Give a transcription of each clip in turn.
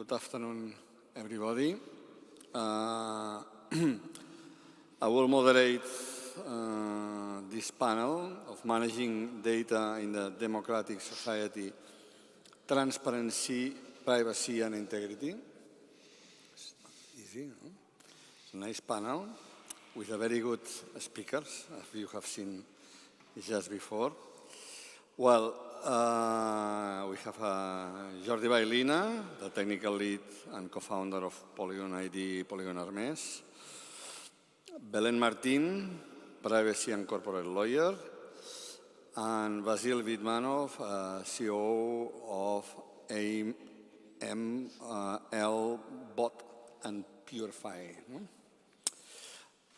Good afternoon, everybody. I will moderate this panel of Managing Data in the Democratic Society, Transparency, Privacy and Integrity. It's not easy, no? It's a nice panel with a very good speakers, as you have seen just before. Well, we have Jordi Baylina, the technical lead and co-founder of Polygon ID, Polygon Hermes. Belén Martín, privacy and corporate lawyer. And Vasil Vidmanov, CEO of AML Bot and Purify.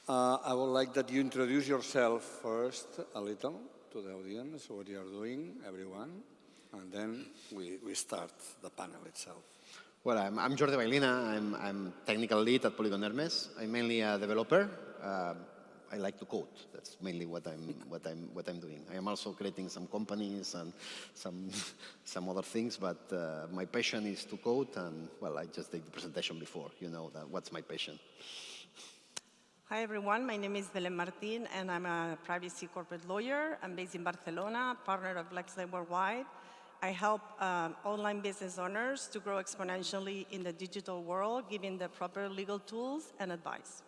I would like that you introduce yourself first a little to the audience, what you are doing, everyone, and then we start the panel itself. Well, I'm Jordi Baylina. I'm technical lead at Polygon Hermes. I'm mainly a developer. I like to code. That's mainly what I'm doing. I am also creating some companies and some other things, but my passion is to code. And well, I just did the presentation before. You know that what's my passion. Hi, everyone. My name is Belén Martín, and I'm a privacy corporate lawyer. I'm based in Barcelona, partner of LexLab Worldwide. I help online business owners to grow exponentially in the digital world, giving the proper legal tools and advice.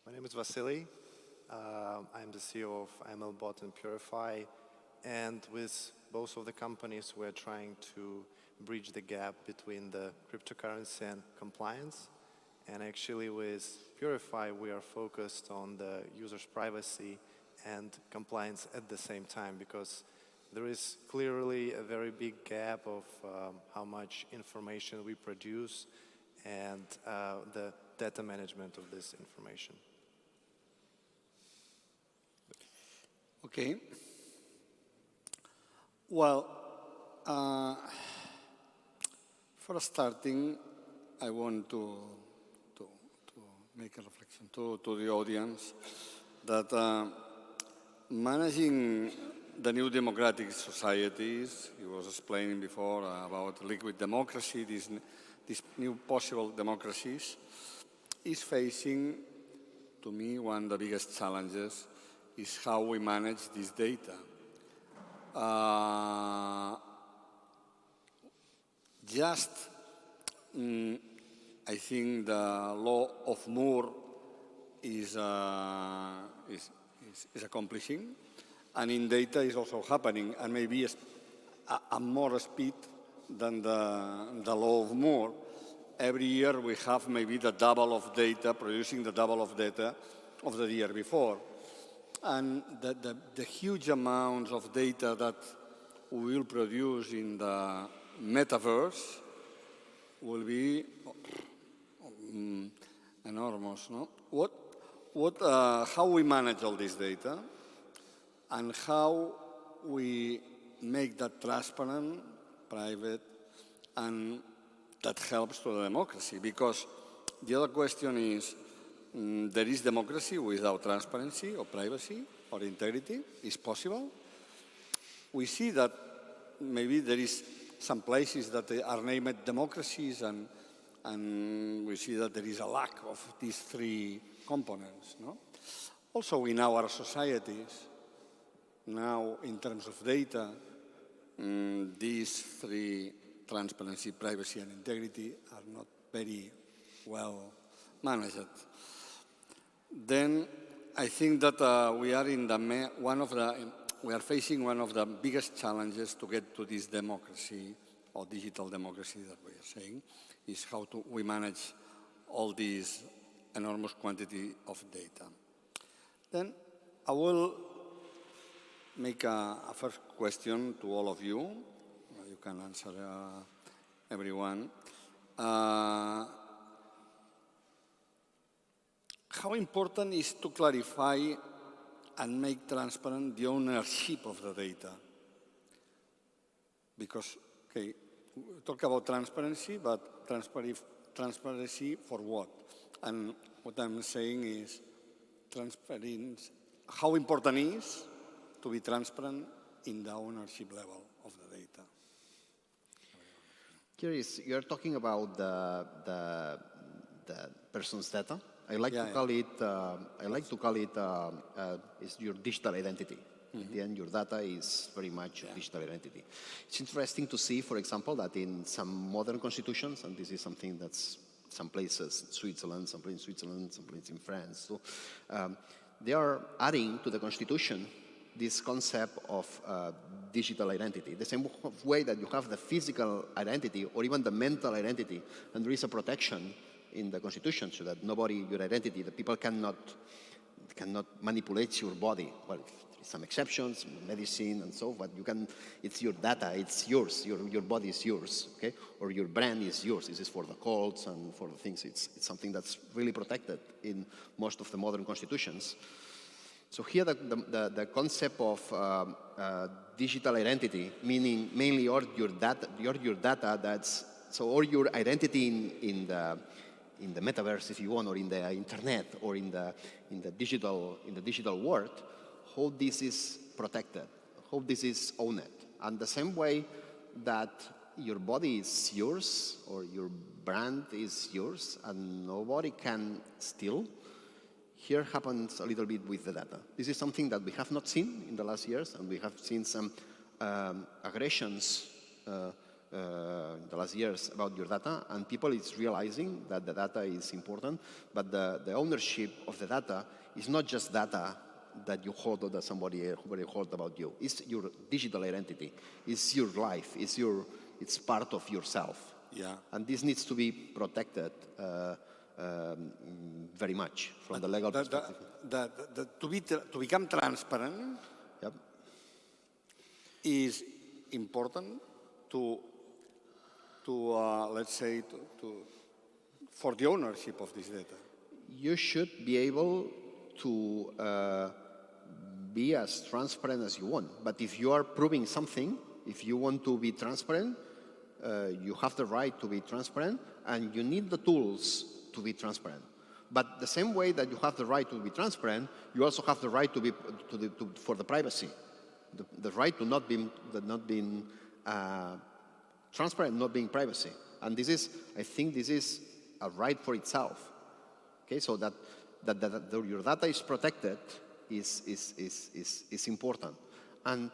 My name is Vasily. I'm the CEO of AML Bot and Purify. And with both of the companies, we're trying to bridge the gap between the cryptocurrency and compliance. And actually with Purify, we are focused on the user's privacy and compliance at the same time, because there is clearly a very big gap of how much information we produce and the data management of this information. Okay. Well, for starting, I want to make a reflection to the audience that managing the new democratic societies, he was explaining before about liquid democracy, these new possible democracies, is facing, to me, one of the biggest challenges is how we manage this data. I think the law of Moore is accomplishing, and in data is also happening, and maybe at more speed than the law of Moore. Every year we have maybe the double of data, producing the double of data of the year before. And the huge amounts of data that we will produce in the metaverse will be enormous, no? How we manage all this data and how we make that transparent, private, and that helps to the democracy. Because the other question is, there is democracy without transparency or privacy or integrity? Is possible? We see that maybe there is some places that are named democracies, and we see that there is a lack of these three components. No? Also in our societies, now in terms of data, these three, transparency, privacy and integrity, are not very well managed. Then I think that we are facing one of the biggest challenges to get to this democracy or digital democracy that we are saying, is how we manage all these enormous quantity of data. Then I will make a first question to all of you. You can answer everyone. How important is to clarify and make transparent the ownership of the data? Because, okay, we talk about transparency, but transparency for what? And what I'm saying is how important it is to be transparent in the ownership level of the data. Here is, you're talking about the person's data. I like Yeah, to yeah. call it, is your digital identity. At the end, your data is very much your digital identity. It's interesting to see, for example, that in some modern constitutions, and this is something that's some places, Switzerland, some places in Switzerland, some places in France, so they are adding to the constitution this concept of digital identity. The same way that you have the physical identity or even the mental identity, and there is a protection in the constitution so that nobody, your identity, the people cannot manipulate your body. Well, there's some exceptions, medicine and so forth. You can, it's your data, it's yours. Your body is yours, okay? Or your brand is yours. This is for the cults and for the things. It's something that's really protected in most of the modern constitutions. So here the concept of digital identity, meaning mainly all your data that's, so all your identity in the metaverse, if you want, or in the internet, or in the digital world, how this is protected, how this is owned. And the same way that your body is yours, or your brand is yours, and nobody can steal, here happens a little bit with the data. This is something that we have not seen in the last years, and we have seen some aggressions in the last years about your data, and people is realizing that the data is important, but the ownership of the data is not just data that you hold or that somebody holds about you. It's your digital identity. It's your life. It's part of yourself. Yeah. And this needs to be protected very much from the legal perspective. To become transparent Yep. is important to let's say, for the ownership of this data. You should be able to be as transparent as you want. But if you are proving something, if you want to be transparent, you have the right to be transparent, and you need the tools to be transparent. But the same way that you have the right to be transparent, you also have the right to be for the privacy, the right to not being transparent, not being privacy. And this is, I think, this is a right for itself. Okay, so that your data is protected is important. And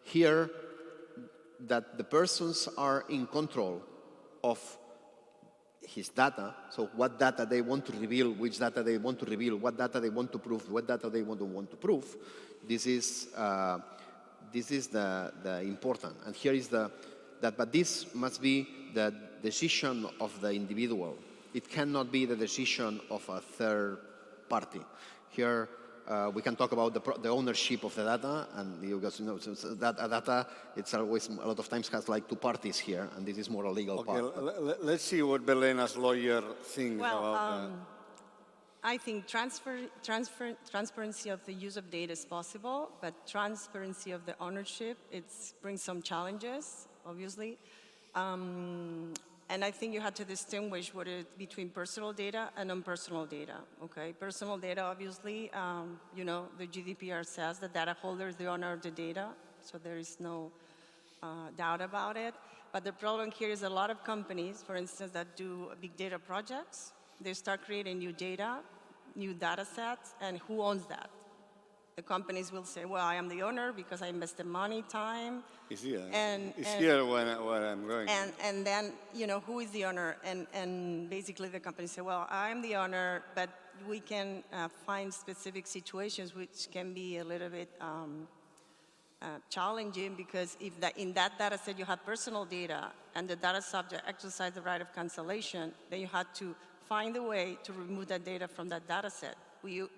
here, that the persons are in control of his data, so what data they want to reveal, which data they want to reveal, what data they want to prove, what data they want to prove, this is the important. And here is but this must be the decision of the individual. It cannot be the decision of a third party. Here, we can talk about the ownership of the data, and you guys know, so that data, it's always, a lot of times has like two parties here, and this is more a legal Okay, part. let's see what Belena's lawyer thinks Well, about that. I think transparency of the use of data is possible, but transparency of the ownership, it brings some challenges, obviously. And I think you had to distinguish between personal data and non-personal data, okay? Personal data, obviously, you know, the GDPR says the data holder is the owner of the data, so there is no doubt about it. But the problem here is a lot of companies, for instance, that do big data projects, they start creating new data sets, and who owns that? The companies will say, well, I am the owner because I invested money, time. It's here. And Where I'm going. And then, you know, who is the owner? And basically the companies say, well, I'm the owner, but we can find specific situations which can be a little bit challenging, because if in that data set you have personal data and the data subject exercise the right of cancellation, then you have to find a way to remove that data from that data set,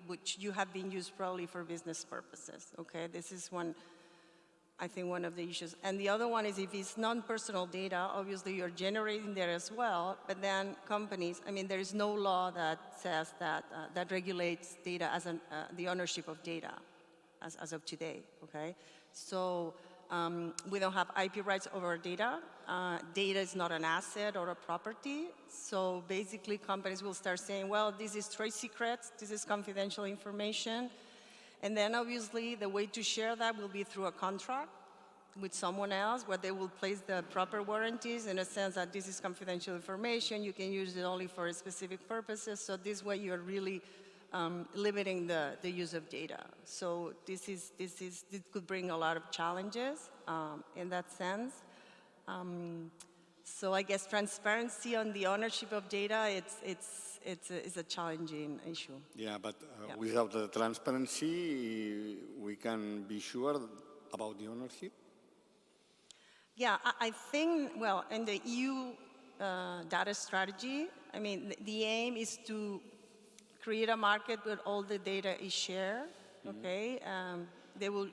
which you have been used probably for business purposes, okay? This is I think one of the issues. And the other one is if it's non-personal data, obviously you're generating there as well, but then companies, I mean, there is no law that says that, that regulates data as the ownership of data as of today, okay? So we don't have IP rights over our data. Data is not an asset or a property. So basically companies will start saying, well, this is trade secrets, this is confidential information. And then obviously the way to share that will be through a contract. with someone else, where they will place the proper warranties in a sense that this is confidential information, you can use it only for specific purposes. So this way you're really limiting the use of data. So this could bring a lot of challenges in that sense. So I guess transparency on the ownership of data, it's a challenging issue. Yeah, but Yeah. without the transparency, we can be sure about the ownership. Yeah, I think, well, in the EU data strategy, I mean, the aim is to create a market where all the data is shared, okay? They will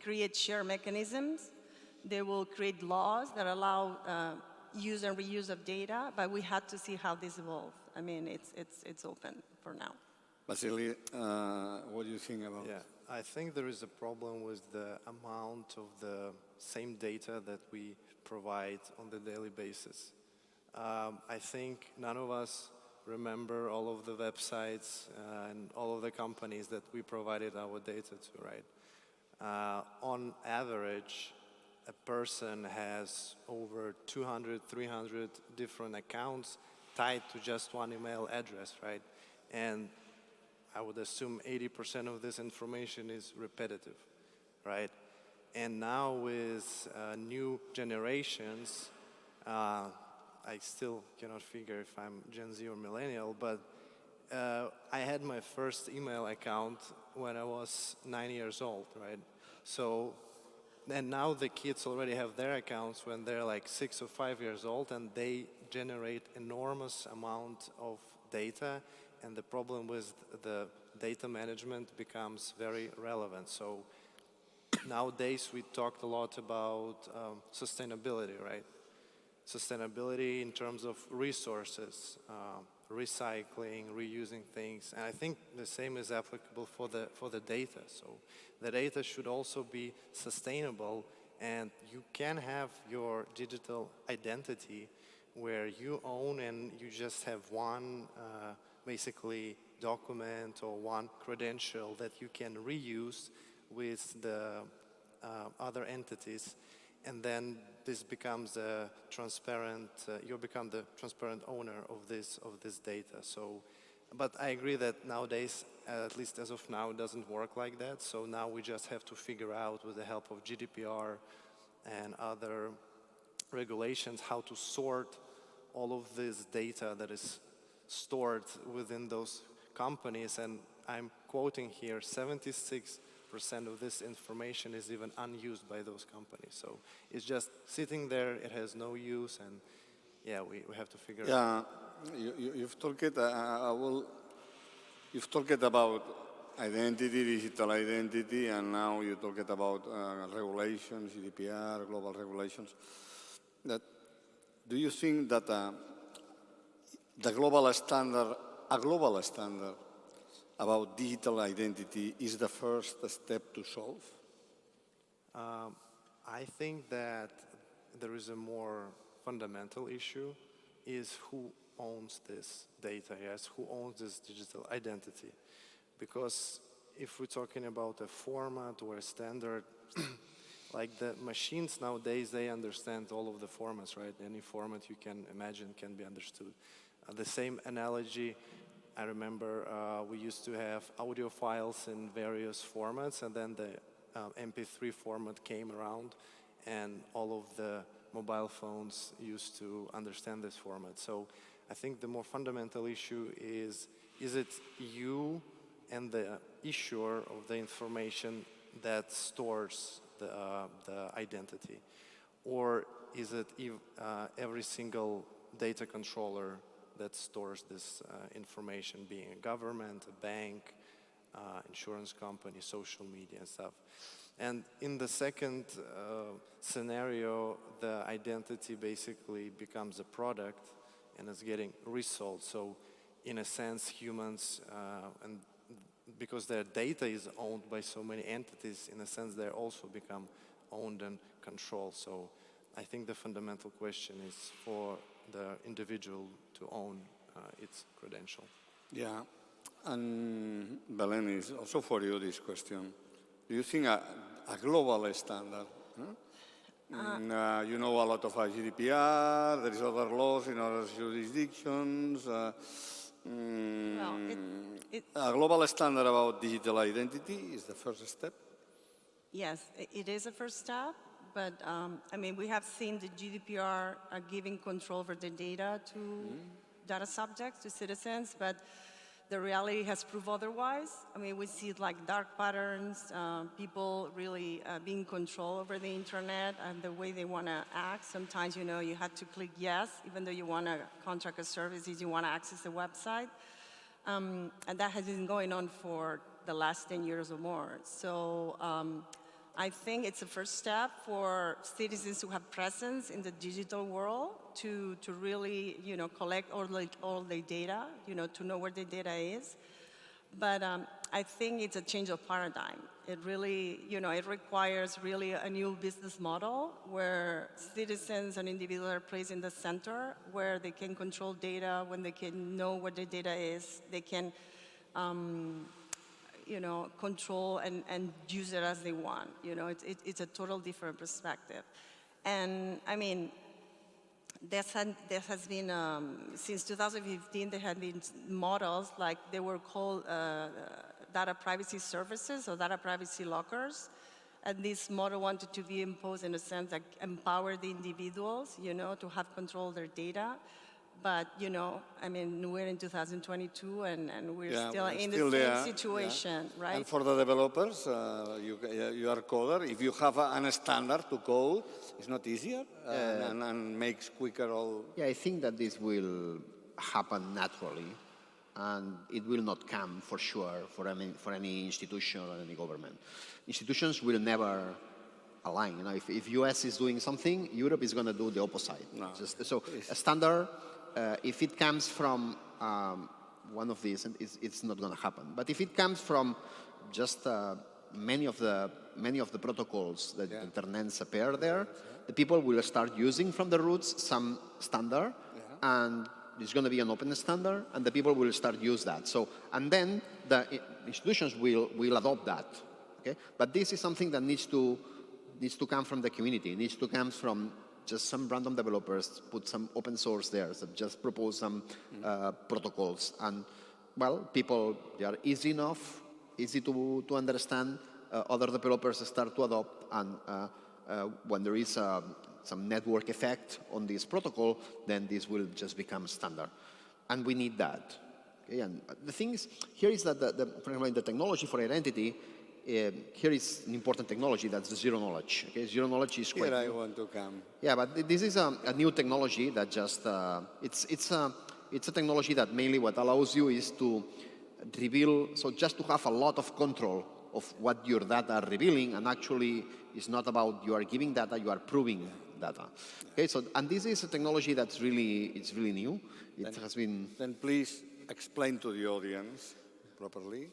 create share mechanisms. They will create laws that allow use and reuse of data, but we had to see how this evolves. I mean, it's open for now. Vasily, what do you think about Yeah, I think there is a problem with the amount of the same data that we provide on the daily basis. I think none of us remember all of the websites and all of the companies that we provided our data to, right? On average, a person has over 200, 300 different accounts tied to just one email address, right? And I would assume 80% of this information is repetitive, right? And now with new generations, I still cannot figure if I'm Gen Z or millennial, but I had my first email account when I was 9 years old, right? So, and now the kids already have their accounts when they're like 6 or 5 years old, and they generate enormous amount of data, and the problem with the data management becomes very relevant. So nowadays we talked a lot about sustainability, right? Sustainability in terms of resources, recycling, reusing things, and I think the same is applicable for the data. So the data should also be sustainable, and you can have your digital identity where you own and you just have one basically document or one credential that you can reuse with the other entities, and then this becomes a transparent, you become the transparent owner of this data. So, but I agree that nowadays, at least as of now, it doesn't work like that. So now we just have to figure out with the help of GDPR and other regulations how to sort all of this data that is stored within those companies. And I'm quoting here, 76% of this information is even unused by those companies. So it's just sitting there, it has no use, and yeah, we have to figure it out. Yeah, you've talked. You've talked about identity, digital identity, and now you talked about regulations, GDPR, global regulations. Do you think that a global standard about digital identity is the first step to solve? I think that there is a more fundamental issue, is who owns this data, yes, who owns this digital identity. Because if we're talking about a format or a standard, like the machines nowadays, they understand all of the formats, right? Any format you can imagine can be understood. The same analogy, I remember we used to have audio files in various formats, and then the MP3 format came around, and all of the mobile phones used to understand this format. So I think the more fundamental issue is it you and the issuer of the information that stores the identity? Or is it every single data controller that stores this information, being a government, a bank, insurance company, social media and stuff? And in the second scenario, the identity basically becomes a product and is getting resold. So in a sense, humans, and because their data is owned by so many entities, in a sense, they also become owned and controlled. So I think the fundamental question is for the individual to own its credential. Yeah, and Belen, is also for you this question. Do you think a global standard You know a lot of GDPR, there is other laws in other jurisdictions. A global standard about digital identity is the first step. Yes, it is a first step, but I mean, we have seen the GDPR giving control over the data to data subjects, to citizens, but the reality has proved otherwise. I mean, we see like dark patterns, people really being control over the internet and the way they want to act. Sometimes, you know, you have to click yes, even though you want to contract a service, you want to access the website. And that has been going on for the last 10 years or more. So I think it's a first step for citizens who have presence in the digital world to really, you know, collect all the data, you know, to know where the data is. But I think it's a change of paradigm. It really, you know, it requires really a new business model where citizens and individuals are placed in the center, where they can control data, when they can know where the data is, they can, you know, control and use it as they want. You know, it's a total different perspective. And I mean, there has been, since 2015, there have been models like they were called data privacy services or data privacy lockers. And this model wanted to be imposed in a sense that empower the individuals, you know, to have control of their data. But, you know, I mean, we're in 2022 and we're still in the same situation, right? And for the developers, you are a coder. If you have a standard to code, it's not easier and makes quicker all. Yeah, I think that this will happen naturally, and it will not come for sure for any institution or any government. Institutions will never align. You know, if US is doing something, Europe is going to do the opposite. No. So a standard, if it comes from one of these, it's not going to happen. But if it comes from just many of the protocols that internets appear there, the people will start using from the roots some standard, and it's going to be an open standard, and the people will start use that. So, and then the institutions will adopt that. Okay, but this is something that needs to come from the community. It needs to come from just some random developers, put some open source there, so just propose some protocols. And, well, people, they are easy enough, easy to understand. Other developers start to adopt, and when there is some network effect on this protocol, then this will just become standard. And we need that. Okay? And the thing is, here is that, for example, in the technology for identity, here is an important technology, that's the zero knowledge. Okay? Zero knowledge is quite Here I want to come. Yeah, but this is a new technology that just, it's a technology that mainly what allows you is to reveal, so just to have a lot of control of what your data are revealing, and actually it's not about you are giving data, you are proving data. Okay, so, and this is a technology that's really new. It has been... Then please explain to the audience properly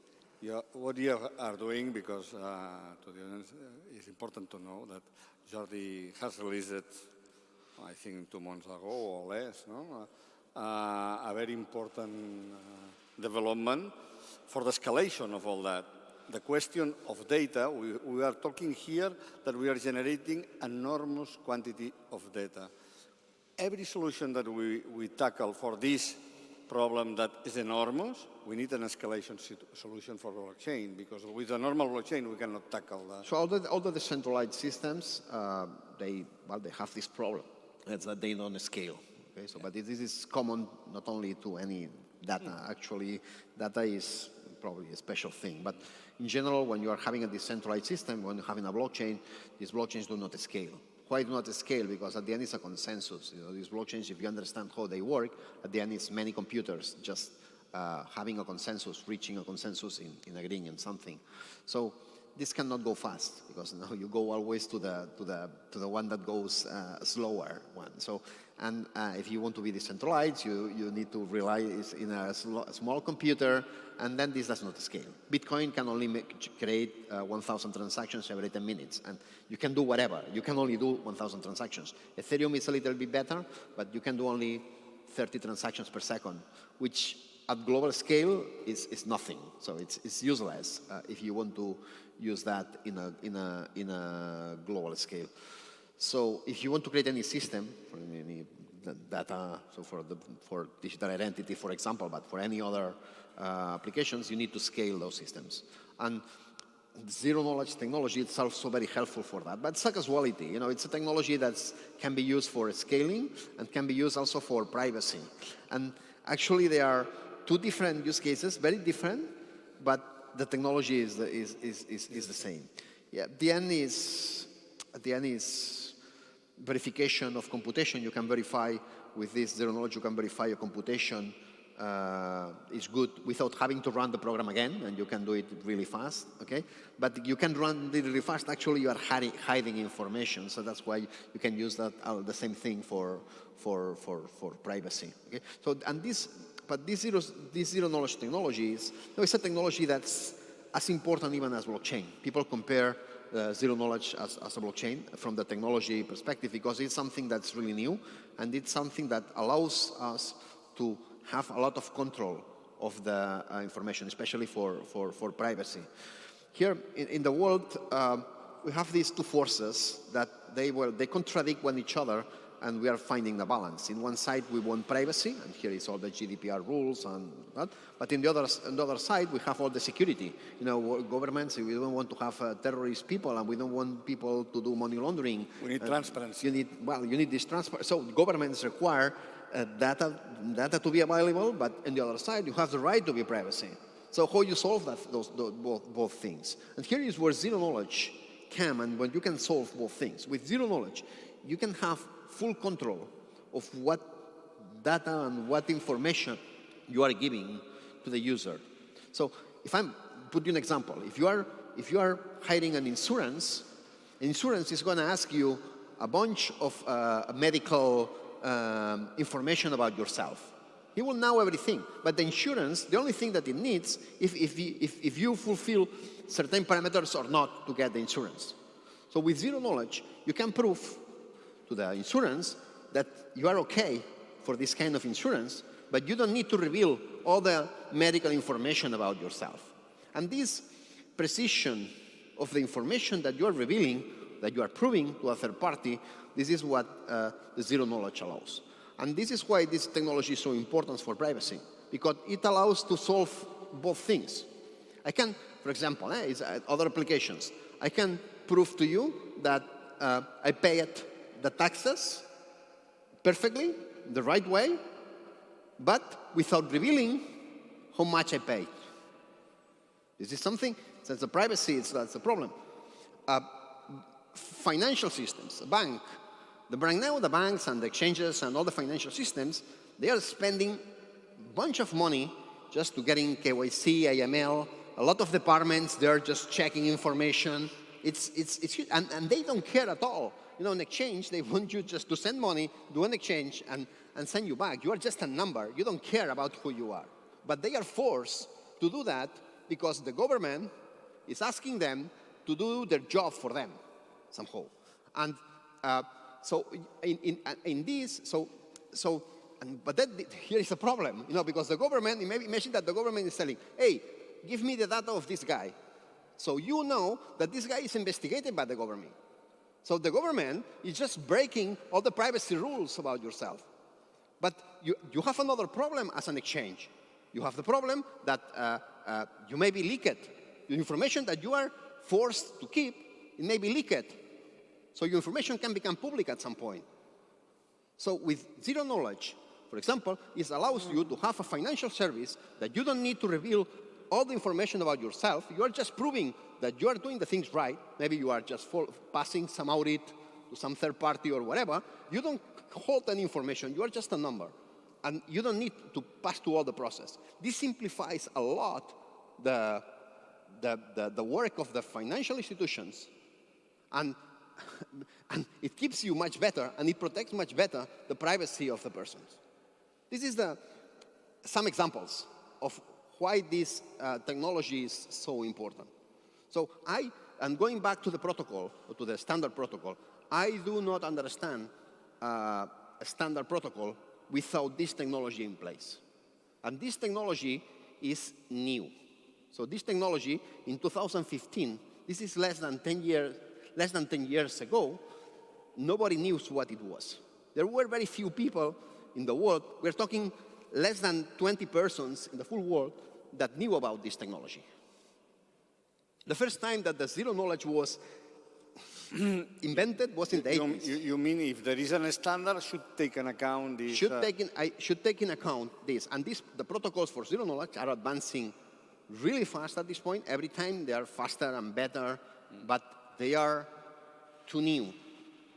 what you are doing, because to the audience it's important to know that Jordi has released it, I think 2 months ago or less, no? A very important development for the escalation of all that. The question of data, we are talking here that we are generating enormous quantity of data. Every solution that we tackle for this problem that is enormous, we need an escalation solution for blockchain, because with a normal blockchain we cannot tackle that. So all the decentralized systems, they have this problem. It's that they don't scale. Okay? So, but this is common not only to any data. Actually, data is probably a special thing. But in general, when you are having a decentralized system, when you're having a blockchain, these blockchains do not scale. Why do not scale? Because at the end it's a consensus. You know, these blockchains, if you understand how they work, at the end it's many computers just having a consensus, reaching a consensus in agreeing on something. So this cannot go fast, because now you go always to the one that goes slower one. So, and if you want to be decentralized, you need to rely in a small computer, and then this does not scale. Bitcoin can only create 1,000 transactions every 10 minutes, and you can do whatever. You can only do 1,000 transactions. Ethereum is a little bit better, but you can do only 30 transactions per second, which at global scale is nothing. So it's useless if you want to use that in a global scale. So if you want to create any system for any data, so for digital identity, for example, but for any other applications, you need to scale those systems. And zero-knowledge technology is also very helpful for that. But it's a casualty. You know, it's a technology that can be used for scaling and can be used also for privacy. And actually, there are two different use cases, very different, but the technology is the same. Yeah, the end is verification of computation. You can verify with this zero knowledge. You can verify your computation is good without having to run the program again, and you can do it really fast. Okay, but you can run it really fast. Actually, you are hiding information, so that's why you can use that the same thing for privacy. Okay, so and this zero knowledge technology is it's a technology that's as important even as blockchain. People compare zero knowledge as a blockchain from the technology perspective because it's something that's really new, and it's something that allows us to have a lot of control of the information, especially for privacy. Here in the world, we have these two forces that they contradict one each other, and we are finding the balance. In one side, we want privacy, and here is all the GDPR rules and that. But on the other side, we have all the security. You know, governments, we don't want to have terrorist people, and we don't want people to do money laundering. We need transparency. You need this transparency. So governments require data to be available, but on the other side, you have the right to be privacy. So how you solve both things? And here is where zero knowledge can, and when you can solve both things. With zero knowledge, you can have full control of what data and what information you are giving to the user. So if I put you an example, if you are hiring an insurance is going to ask you a bunch of medical information about yourself. He will know everything, but the insurance, the only thing that it needs, if you fulfill certain parameters or not to get the insurance. So with zero knowledge, you can prove to the insurance that you are okay for this kind of insurance, but you don't need to reveal all the medical information about yourself. And this precision of the information that you are revealing, that you are proving to a third party, this is what the zero knowledge allows. And this is why this technology is so important for privacy, because it allows to solve both things. I can, for example, other applications, I can prove to you that I paid the taxes perfectly, the right way, but without revealing how much I paid. This is something, since the privacy, that's the problem. Financial systems, the banks and the exchanges and all the financial systems, they are spending a bunch of money just to getting KYC, AML. A lot of departments, they're just checking information. It's and they don't care at all. You know, in exchange, they want you just to send money, do an exchange, and send you back. You are just a number. You don't care about who you are. But they are forced to do that because the government is asking them to do their job for them somehow. And so in this, but then here is a problem, you know, because the government, imagine that the government is telling, hey, give me the data of this guy. So you know that this guy is investigated by the government. So the government is just breaking all the privacy rules about yourself. But you have another problem as an exchange. You have the problem that you may be leaked. The information that you are forced to keep, it may be leaked. So your information can become public at some point. So with zero knowledge, for example, it allows you to have a financial service that you don't need to reveal all the information about yourself. You are just proving that you are doing the things right. Maybe you are just passing some audit to some third party or whatever. You don't hold any information. You are just a number. And you don't need to pass through all the process. This simplifies a lot the work of the financial institutions, and it keeps you much better, and it protects much better the privacy of the persons. This is some examples of why this technology is so important. So and going back to the protocol, or to the standard protocol, I do not understand a standard protocol without this technology in place. And this technology is new. So this technology in 2015, this is less than 10 years ago, nobody knew what it was. There were very few people in the world. We're talking less than 20 persons in the full world that knew about this technology. The first time that the zero knowledge was invented was in the 80s. You mean if there is a standard, should take into account this? Should take in account this. And the protocols for zero knowledge are advancing really fast at this point. Every time they are faster and better, but they are too new.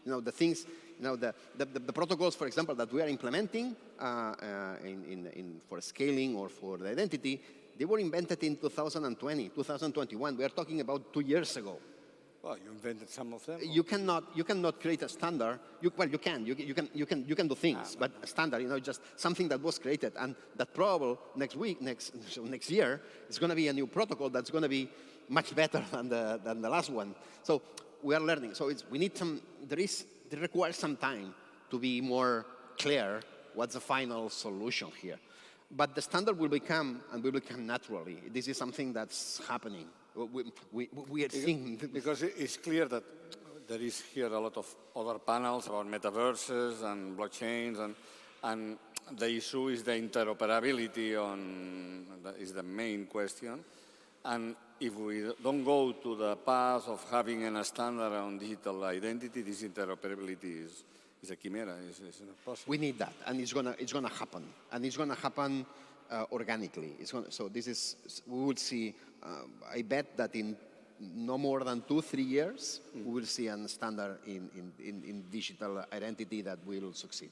The things, the protocols, for example, that we are implementing for scaling or for the identity, they were invented in 2020, 2021. We are talking about 2 years ago. Well, you invented some of them. You cannot create a standard. You can do things, but a standard, just something that was created, and that probably next year is going to be a new protocol that's going to be much better than the last one. So we are learning. So we need it requires some time to be more clear what's the final solution here. But the standard will become naturally. This is something that's happening. We are seeing. Because it's clear that there is here a lot of other panels about metaverses and blockchains, and the issue is the interoperability that is the main question. And if we don't go to the path of having a standard on digital identity, this interoperability is a chimera. It's not possible. We need that, and it's gonna happen, and it's gonna happen organically. We will see. I bet that in no more than 2-3 years, we will see a standard in digital identity that will succeed.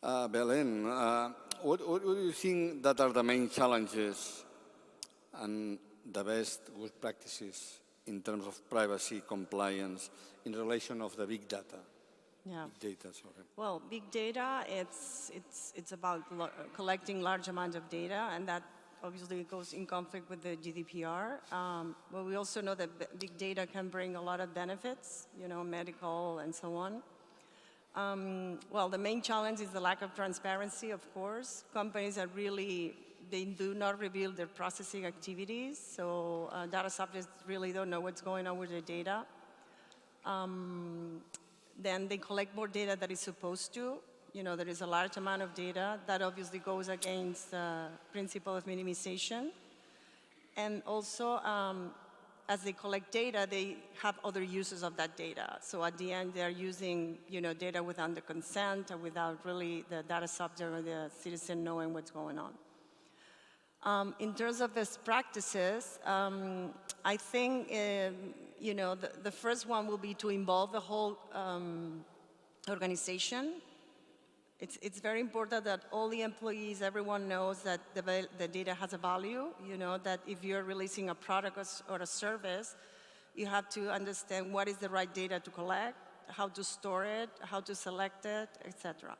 Belén, what do you think that are the main challenges and the best good practices in terms of privacy compliance in relation of the big data? Yeah. Big data, sorry. Well, big data, it's about collecting large amounts of data, and that obviously goes in conflict with the GDPR. But we also know that big data can bring a lot of benefits, medical and so on. Well, the main challenge is the lack of transparency, of course. Companies are they do not reveal their processing activities, so data subjects really don't know what's going on with their data. Then they collect more data than is supposed to. There is a large amount of data that obviously goes against the principle of minimization. And also, as they collect data, they have other uses of that data. So at the end, they're using data without the consent or without really the data subject or the citizen knowing what's going on. In terms of best practices, I think the first one will be to involve the whole organization. It's very important that all the employees, everyone knows that the data has a value, that if you're releasing a product or a service, you have to understand what is the right data to collect, how to store it, how to select it, etc.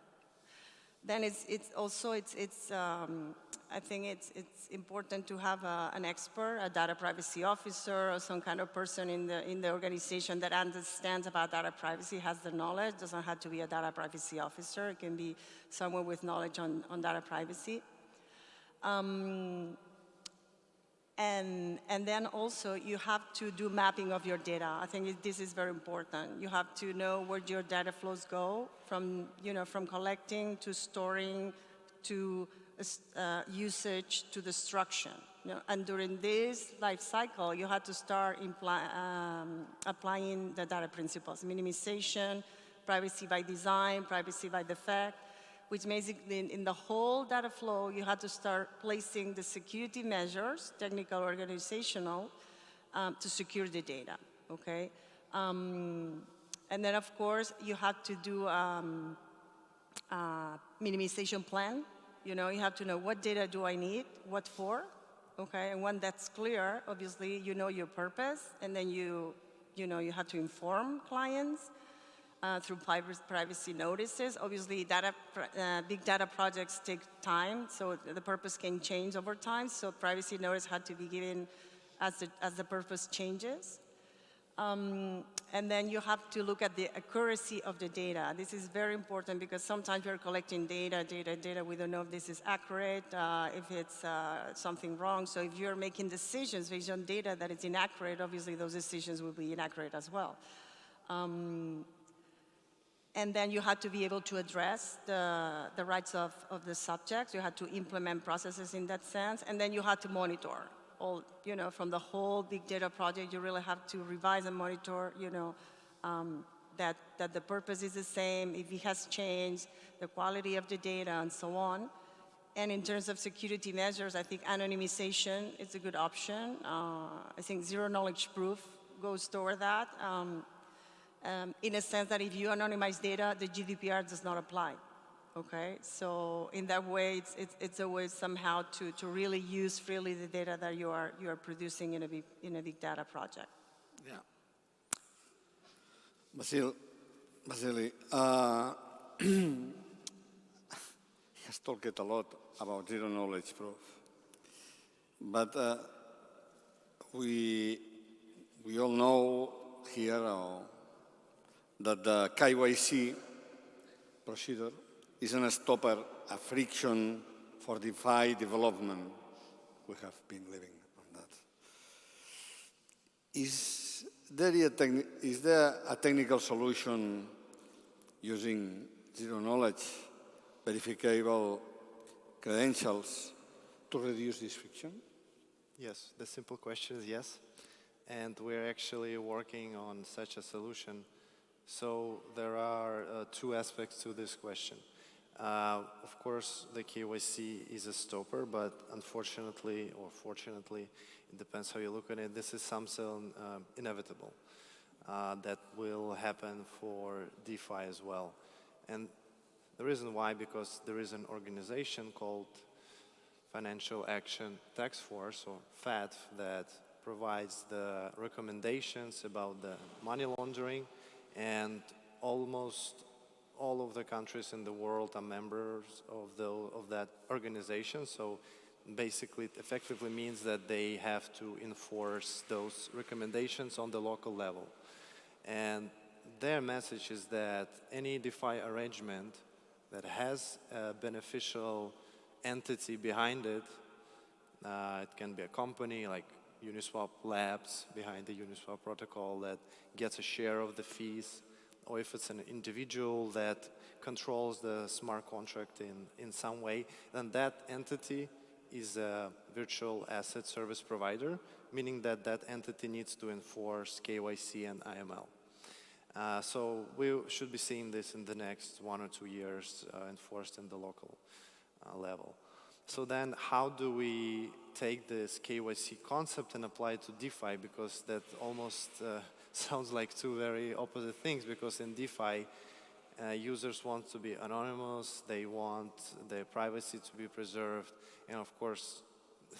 Then I think it's important to have an expert, a data privacy officer, or some kind of person in the organization that understands about data privacy, has the knowledge. Doesn't have to be a data privacy officer. It can be someone with knowledge on data privacy. And then also you have to do mapping of your data. I think this is very important. You have to know where your data flows go from collecting to storing to usage to destruction. And during this life cycle, you have to start applying the data principles: minimization, privacy by design, privacy by defect, which means in the whole data flow, you have to start placing the security measures, technical, organizational, to secure the data, okay? And then, of course, you have to do a minimization plan. You have to know what data do I need, what for, okay? And when that's clear, obviously, you know your purpose, and then you have to inform clients through privacy notices. Obviously, big data projects take time, so the purpose can change over time. So privacy notice had to be given as the purpose changes. And then you have to look at the accuracy of the data. This is very important because sometimes we're collecting data. We don't know if this is accurate, if it's something wrong. So if you're making decisions based on data that is inaccurate, obviously those decisions will be inaccurate as well. And then you had to be able to address the rights of the subjects. You had to implement processes in that sense. And then you had to monitor all, from the whole big data project, you really have to revise and monitor, that the purpose is the same, if it has changed, the quality of the data, and so on. And in terms of security measures, I think anonymization is a good option. I think zero knowledge proof goes toward that. In a sense that if you anonymize data, the GDPR does not apply. Okay, so in that way, it's a way somehow to really use freely the data that you are producing in a big data project. Yeah. Vasily, he has talked a lot about zero knowledge proof, but we all know here that the KYC procedure isn't a stopper, a friction for DeFi development. We have been living on that. Is there a technical solution using zero knowledge, verifiable credentials to reduce this friction? Yes, the simple question is yes. And we're actually working on such a solution. So there are two aspects to this question. Of course, the KYC is a stopper, but unfortunately, or fortunately, it depends how you look at it, this is something inevitable that will happen for DeFi as well. And the reason why, because there is an organization called Financial Action Task Force, or FATF, that provides the recommendations about the money laundering, and almost all of the countries in the world are members of that organization. So basically, it effectively means that they have to enforce those recommendations on the local level. And their message is that any DeFi arrangement that has a beneficial entity behind it, it can be a company like Uniswap Labs behind the Uniswap protocol that gets a share of the fees, or if it's an individual that controls the smart contract in some way, then that entity is a virtual asset service provider, meaning that that entity needs to enforce KYC and AML. So we should be seeing this in the next 1 or 2 years enforced in the local level. So then how do we take this KYC concept and apply it to DeFi? Because that almost sounds like two very opposite things, because in DeFi, users want to be anonymous, they want their privacy to be preserved, and of course,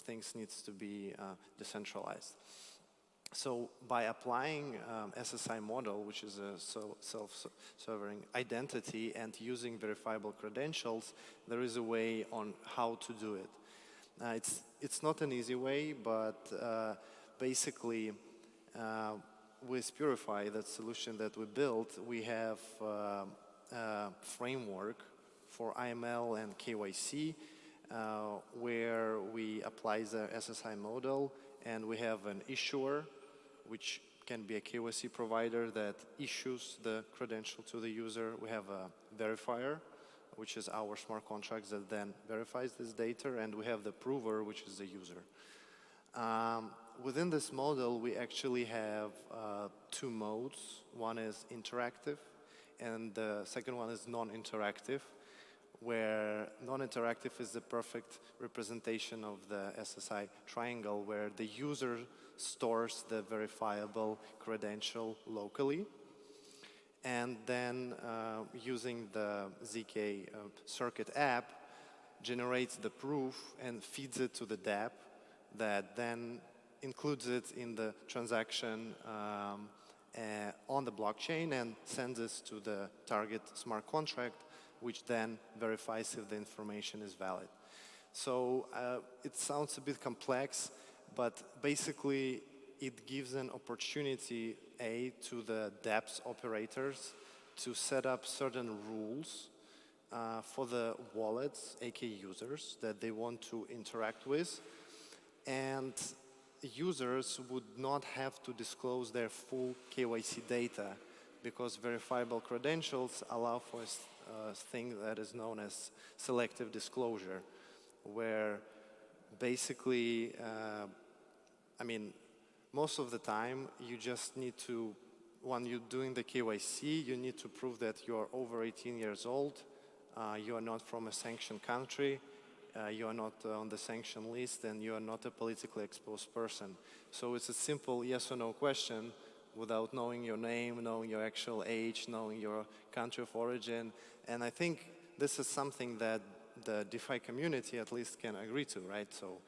things needs to be decentralized. So by applying SSI model, which is a self-sovereign identity, and using verifiable credentials, there is a way on how to do it. It's not an easy way, but basically, with Purify, that solution that we built, we have a framework for AML and KYC, where we apply the SSI model, and we have an issuer, which can be a KYC provider that issues the credential to the user. We have a verifier, which is our smart contracts that then verifies this data, and we have the prover, which is the user. Within this model, we actually have two modes. One is interactive, and the second one is non-interactive, where non-interactive is the perfect representation of the SSI triangle, where the user stores the verifiable credential locally, and then using the ZK Circuit app, generates the proof and feeds it to the dApp that then includes it in the transaction on the blockchain and sends this to the target smart contract, which then verifies if the information is valid. So it sounds a bit complex, but basically it gives an opportunity, to the dApps operators to set up certain rules for the wallets, aka users, that they want to interact with. And users would not have to disclose their full KYC data because verifiable credentials allow for a thing that is known as selective disclosure, where basically, I mean, most of the time, you just need to, when you're doing the KYC, you need to prove that you are over 18 years old, you are not from a sanctioned country, you are not on the sanction list, and you are not a politically exposed person. So it's a simple yes or no question without knowing your name, knowing your actual age, knowing your country of origin. And I think this is something that the DeFi community at least can agree to, right? So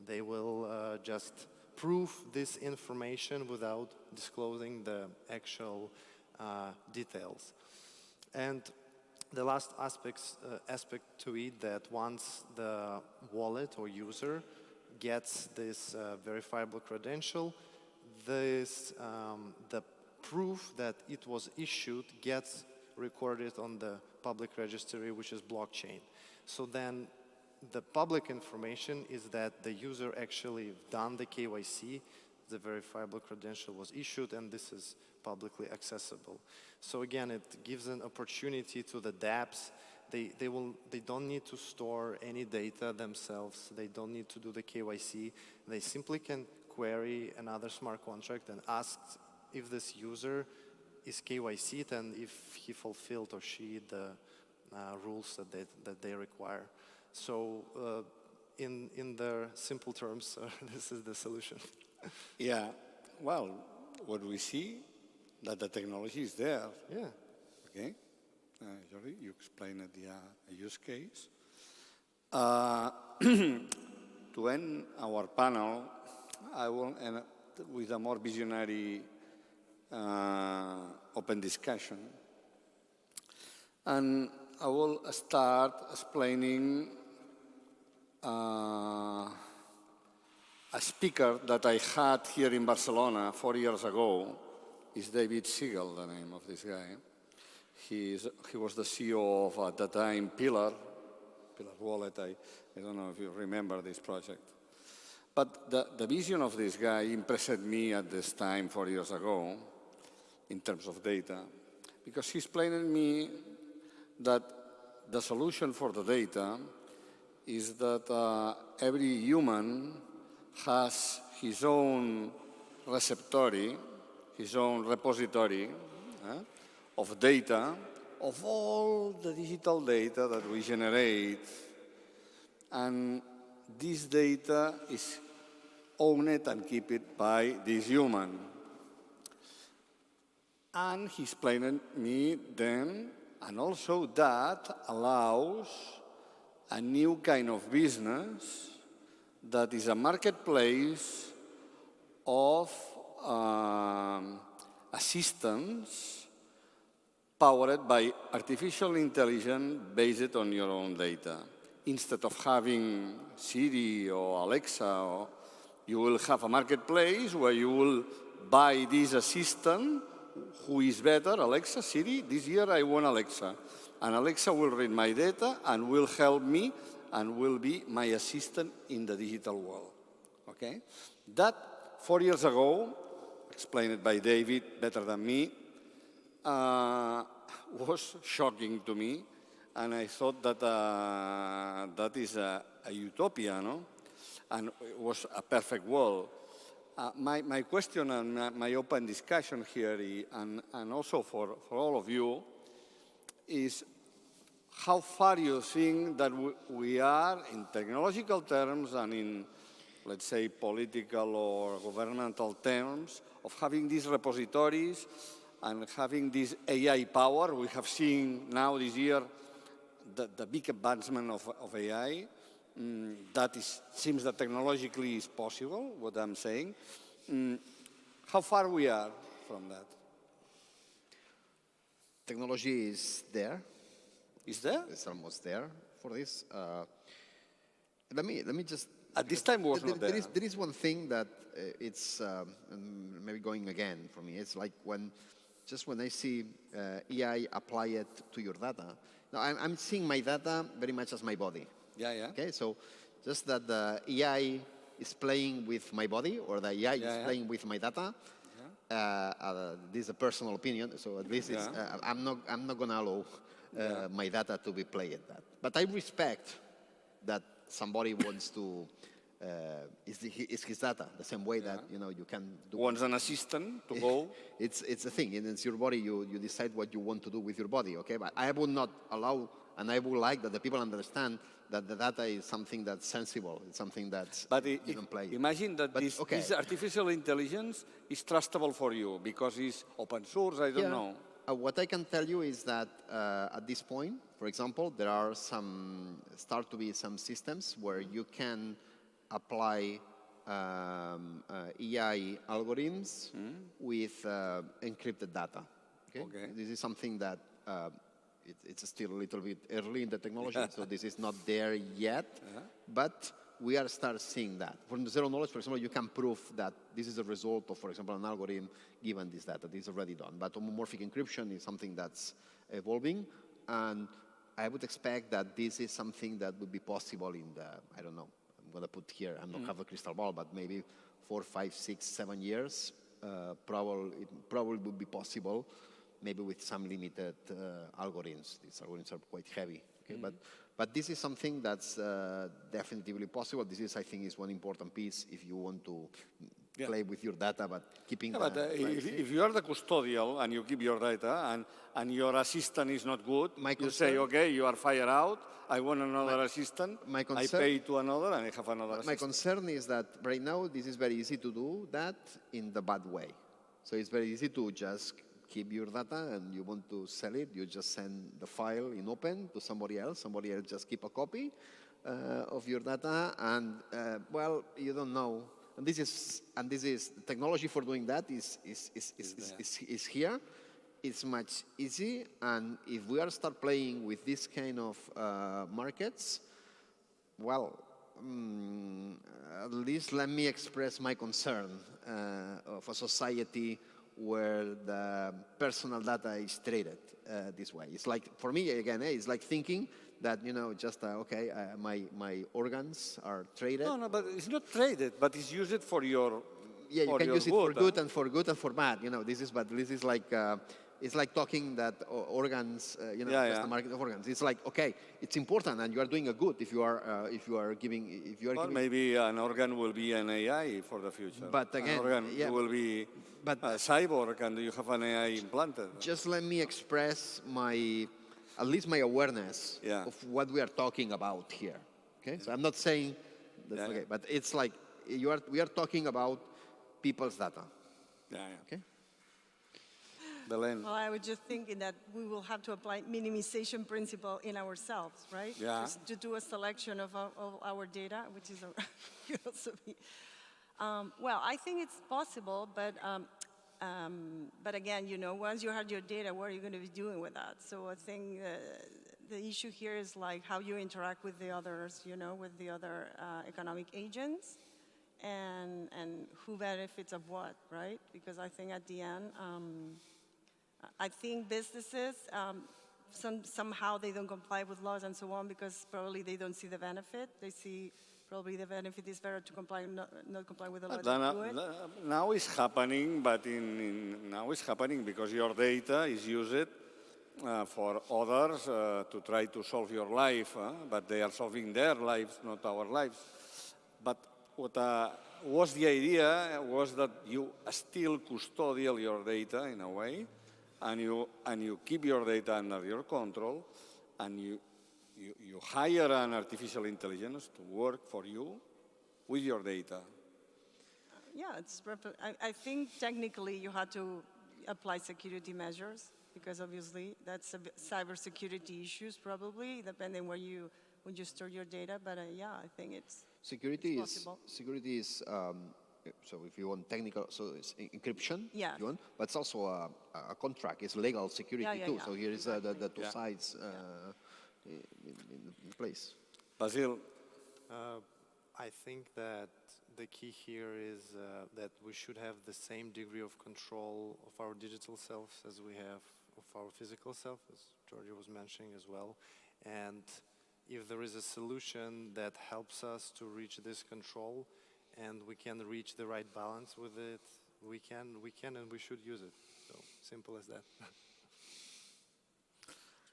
they will just prove this information without disclosing the actual details. And the last aspect to it, that once the wallet or user gets this verifiable credential, this, the proof that it was issued gets recorded on the public registry, which is blockchain. So then the public information is that the user actually done the KYC, the verifiable credential was issued, and this is publicly accessible. So again, it gives an opportunity to the dApps. They don't need to store any data themselves. They don't need to do the KYC. They simply can query another smart contract and ask if this user is KYC'd and if he fulfilled or she the rules that they require. So in the simple terms, this is the solution. Yeah, well, what we see, that the technology is there. Yeah. Okay, Jordi, you explained the use case. To end our panel, I will end with a more visionary open discussion. And I will start explaining a speaker that I had here in Barcelona 4 years ago. Is David Siegel, the name of this guy. He was the CEO of, at the time, Pillar Wallet. I don't know if you remember this project. But the vision of this guy impressed me at this time 4 years ago in terms of data, because he explained to me that the solution for the data is that every human has his own repository of data, of all the digital data that we generate. And this data is owned and kept by this human. And he explained me then, and also that allows a new kind of business that is a marketplace of assistants powered by artificial intelligence based on your own data. Instead of having Siri or Alexa, you will have a marketplace where you will buy this assistant who is better, Alexa, Siri. This year I want Alexa. And Alexa will read my data and will help me and will be my assistant in the digital world. Okay? That 4 years ago, explained by David better than me, was shocking to me. And I thought that that is a utopia, no? And it was a perfect world. My question and my open discussion here, and also for all of you, is how far you think that we are in technological terms and in, let's say, political or governmental terms of having these repositories and having this AI power. We have seen now this year the big advancement of AI. That seems that technologically is possible, what I'm saying. How far we are from that? Technology is there. Is there? It's almost there for this. Let me just. At this time, was not there. There is one thing that it's maybe going again for me. It's like when I see AI apply it to your data. Now I'm seeing my data very much as my body. Yeah, yeah. Okay, so just that the AI is playing with my body or the AI is playing with my data. this is a personal opinion, so at least it's, Yeah. I'm not going to allow my data to be played at that. But I respect that somebody wants to, it's his data, the same way that, you know, you can do. Wants an assistant to go. It's a thing, and it's your body, you decide what you want to do with your body, okay? But I would not allow, and I would like that the people understand that the data is something that's sensible, it's something that's, But you don't play. imagine that But, this, okay. this artificial intelligence is trustable for you because it's open source, I don't know. What I can tell you is that at this point, for example, there are start to be some systems where you can apply AI algorithms with encrypted data. Okay. This is something that it's still a little bit early in the technology, so this is not there yet, but we are start seeing that. From the zero knowledge, for example, you can prove that this is a result of, for example, an algorithm given this data. This is already done. But homomorphic encryption is something that's evolving, and I would expect that this is something that would be possible in the, I don't know, I'm going to put here, I don't have a crystal ball, but maybe 4, 5, 6, 7 years, it probably would be possible, maybe with some limited algorithms. These algorithms are quite heavy, okay? But this is something that's definitively possible. This is, I think, is one important piece if you want to play with your data, but keeping But if you are the custodial and you keep your data and your assistant is not good, you say, okay, you are fired out, I want another assistant, I pay to another and I have another assistant. My concern is that right now this is very easy to do that in the bad way. So it's very easy to just keep your data and you want to sell it, you just send the file in open to somebody else just keep a copy of your data and, well, you don't know. And this is technology for doing that is here. It's much easy, and if we are start playing with this kind of markets, well, at least let me express my concern of a society where the personal data is traded this way. It's like, for me, again, it's like thinking that, you know, just, my organs are traded. No, but it's not traded, but it's used for your Yeah, you for can your use it for good, good and for good and for bad. You know, this is like, it's like talking that organs, just the market of organs. It's like, okay, it's important and you are doing a good if you are giving. Well, maybe an organ will be an AI for the future. But again, an organ will be a cyborg and you have an AI implanted. Just let me express at least my awareness of what we are talking about here. Okay, so I'm not saying that's okay, but it's like we are talking about people's data. Okay. Belen. Well, I was just thinking that we will have to apply minimization principle in ourselves, right? Yeah. Just to do a selection of our data, which is philosophy. Well, I think it's possible, but again, you know, once you have your data, what are you going to be doing with that? So I think the issue here is like how you interact with the others, you know, with the other economic agents, and who benefits of what, right? Because I think at the end, I think businesses, somehow they don't comply with laws and so on because probably they don't see the benefit. They see probably the benefit is better to comply, not comply with the law than do it. Now it's happening, but now it's happening because your data is used for others to try to solve your life, but they are solving their lives, not our lives. But what was the idea was that you still custodial your data in a way, and you keep your data under your control, and you hire an artificial intelligence to work for you with your data. Yeah, I think technically you had to apply security measures because obviously that's cybersecurity issues probably, depending when you store your data. But yeah, I think it's possible. Security is so if you want technical, so it's encryption. Yeah. If you want, but it's also a contract. It's legal security too. Yeah. So here is the two sides in place. Basil? I think that the key here is that we should have the same degree of control of our digital selves as we have of our physical self, as Giorgio was mentioning as well. And if there is a solution that helps us to reach this control and we can reach the right balance with it, we can and we should use it. So simple as that.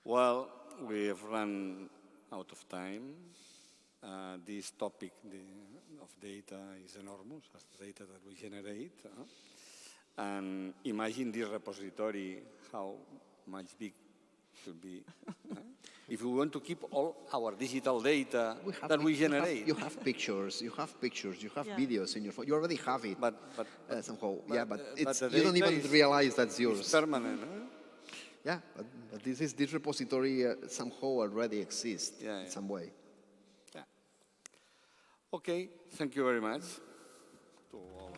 Well, we have run out of time. This topic of data is enormous, as the data that we generate. And imagine this repository, how much big it should be. If we want to keep all our digital data that we generate. You have pictures, you have Yeah. videos in your phone. You already have it But somehow. but- Yeah, but it's, the you don't data even is- realize that's it's yours. permanent. Yeah, but this repository somehow already exists Yeah, in yeah. some way. Yeah. Okay, thank you very much to all.